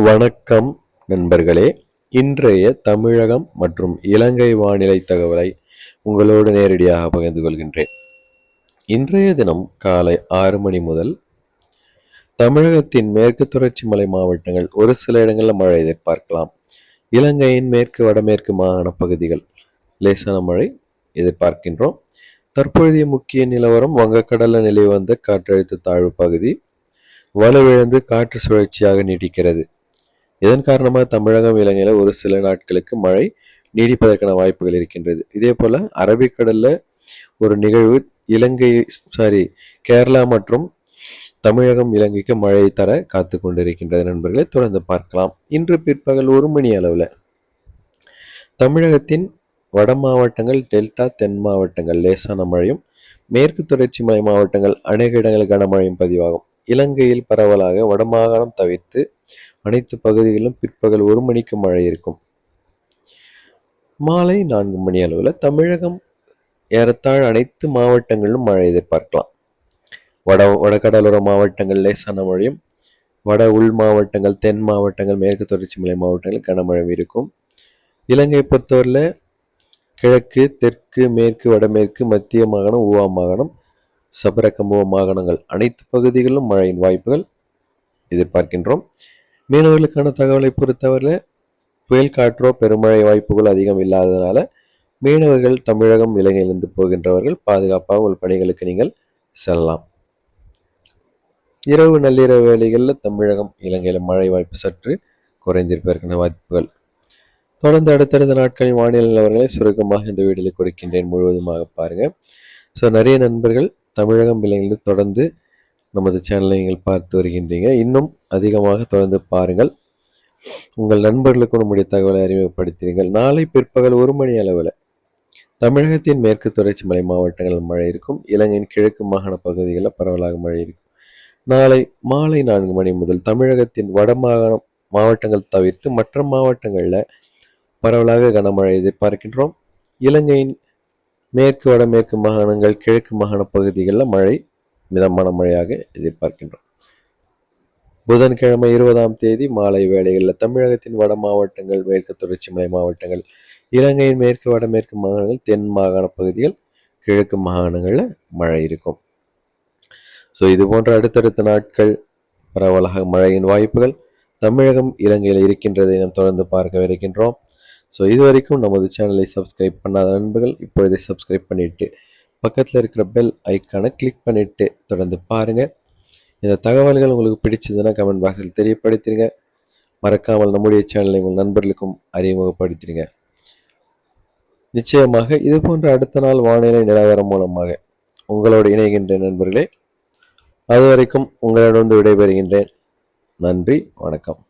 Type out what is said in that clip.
வணக்கம் நண்பர்களே. இன்றைய தமிழகம் மற்றும் இலங்கை வானிலை தகவலை உங்களோடு நேரடியாக பகிர்ந்து கொள்கின்றேன். இன்றைய தினம் காலை 6 மணி முதல் தமிழகத்தின் மேற்கு தொடர்ச்சி மலை மாவட்டங்கள் ஒரு சில இடங்களில் மழை எதிர்பார்க்கலாம். இலங்கையின் மேற்கு வடமேற்கு மாகாண பகுதிகள் லேசான மழை எதிர்பார்க்கின்றோம். தற்பொழுதைய முக்கிய நிலவரம் வங்கக்கடலில் நிலவி வந்த காற்றழுத்த தாழ்வு பகுதி வலுவிழந்து காற்று சுழற்சியாக நீடிக்கிறது. இதன் காரணமாக தமிழகம் இலங்கையில் ஒரு சில நாட்களுக்கு மழை நீடிப்பதற்கான வாய்ப்புகள் இருக்கின்றது. இதே போல அரபிக்கடல்ல ஒரு நிகழ்வு கேரளா மற்றும் தமிழகம் இலங்கைக்கு மழை தர காத்து கொண்டிருக்கின்றது. நண்பர்களை தொடர்ந்து பார்க்கலாம். இன்று பிற்பகல் 1 மணி அளவில் தமிழகத்தின் வட மாவட்டங்கள், டெல்டா, தென் மாவட்டங்கள் லேசான மழையும், மேற்கு தொடர்ச்சி மலை மாவட்டங்கள் அநேக இடங்களில் கனமழையும் பதிவாகும். இலங்கையில் பரவலாக வடமாகாணம் தவிர்த்து அனைத்து பகுதிகளிலும் பிற்பகல் 1 மணிக்கு மழை இருக்கும். மாலை 4 மணி அளவில் தமிழகம் ஏறத்தாழ அனைத்து மாவட்டங்களிலும் மழை எதிர்பார்க்கலாம். வடகடலோர மாவட்டங்கள் லேசான மழையும், வட உள் மாவட்டங்கள், தென் மாவட்டங்கள், மேற்கு தொடர்ச்சி மலை மாவட்டங்கள் கனமழை இருக்கும். இலங்கை பொறுத்தவரையில் கிழக்கு, தெற்கு, மேற்கு, வடமேற்கு, மத்திய மாகாணம், ஊவா மாகாணம், சபரகமுவா மாகாணங்கள் அனைத்து பகுதிகளிலும் மழையின் வாய்ப்புகள் எதிர்பார்க்கின்றோம். மீனவர்களுக்கான தகவலை பொறுத்தவரையில் புயல் காற்றோ பெருமழை வாய்ப்புகள் அதிகம் இல்லாததுனால மீனவர்கள் தமிழகம் இலங்கையிலிருந்து போகின்றவர்கள் பாதுகாப்பாக உங்கள் பணிகளுக்கு நீங்கள் செல்லலாம். இரவு நள்ளிரவு வேளைகளில் தமிழகம் இலங்கையில் மழை வாய்ப்பு சற்று குறைந்திருப்பதற்கான வாய்ப்புகள். தொடர்ந்து அடுத்தடுத்த நாட்களின் வானிலை நிலவரங்களை சுருக்கமாக இந்த வீடியோவில் கொடுக்கின்றேன், முழுவதுமாக பாருங்கள். ஸோ நிறைய நண்பர்கள் தமிழகம் இலங்கையில் தொடர்ந்து நமது சேனலை நீங்கள் பார்த்து வருகின்றீங்க. இன்னும் அதிகமாக தொடர்ந்து பாருங்கள். உங்கள் நண்பர்களுக்கும் நம்முடைய தகவலை அறிமுகப்படுத்துகிறீர்கள். நாளை பிற்பகல் 1 மணி அளவில் தமிழகத்தின் மேற்கு தொடர்ச்சி மலை மாவட்டங்களில் மழை இருக்கும். இலங்கையின் கிழக்கு மாகாண பகுதிகளில் பரவலாக மழை இருக்கும். நாளை மாலை 4 மணி முதல் தமிழகத்தின் வட மாவட்டங்கள் தவிர்த்து மற்ற மாவட்டங்களில் பரவலாக கனமழை எதிர்பார்க்கின்றோம். இலங்கையின் மேற்கு வடமேற்கு மாகாணங்கள், கிழக்கு மாகாண பகுதிகளில் மழை மிதமான மழையாக எதிர்பார்க்கின்றோம். புதன்கிழமை 20ஆம் தேதி மாலை வேளைகளில் தமிழகத்தின் வட மாவட்டங்கள், மேற்கு தொடர்ச்சி மலை மாவட்டங்கள், இலங்கையின் மேற்கு வடமேற்கு மாகாணங்கள், தென் மாகாண பகுதிகள், கிழக்கு மாகாணங்களில் மழை இருக்கும். ஸோ இது போன்ற அடுத்தடுத்த நாட்கள் பரவலாக மழையின் வாய்ப்புகள் தமிழகம் இலங்கையில் இருக்கின்றதை நாம் தொடர்ந்து பார்க்க இருக்கின்றோம். ஸோ இது வரைக்கும் நமது சேனலை சப்ஸ்கிரைப் பண்ணாத நண்பர்கள் இப்பொழுதே சப்ஸ்கிரைப் பண்ணிவிட்டு பக்கத்தில் இருக்கிற பெல் ஐக்கானை கிளிக் பண்ணிவிட்டு தொடர்ந்து பாருங்கள். இந்த தகவல்கள் உங்களுக்கு பிடிச்சதுன்னா கமெண்ட் பாக்ஸில் தெரியப்படுத்திடுங்க. மறக்காமல் நம்முடைய சேனலை உங்கள் நண்பர்களுக்கும் அறிமுகப்படுத்திடுங்க. நிச்சயமாக இது போன்ற அடுத்த நாள் வானிலை நிலவரம் மூலமாக உங்களோடு இணைகின்ற நண்பர்களே. அதுவரைக்கும் உங்களிடம் விடைபெறுகின்றேன். நன்றி, வணக்கம்.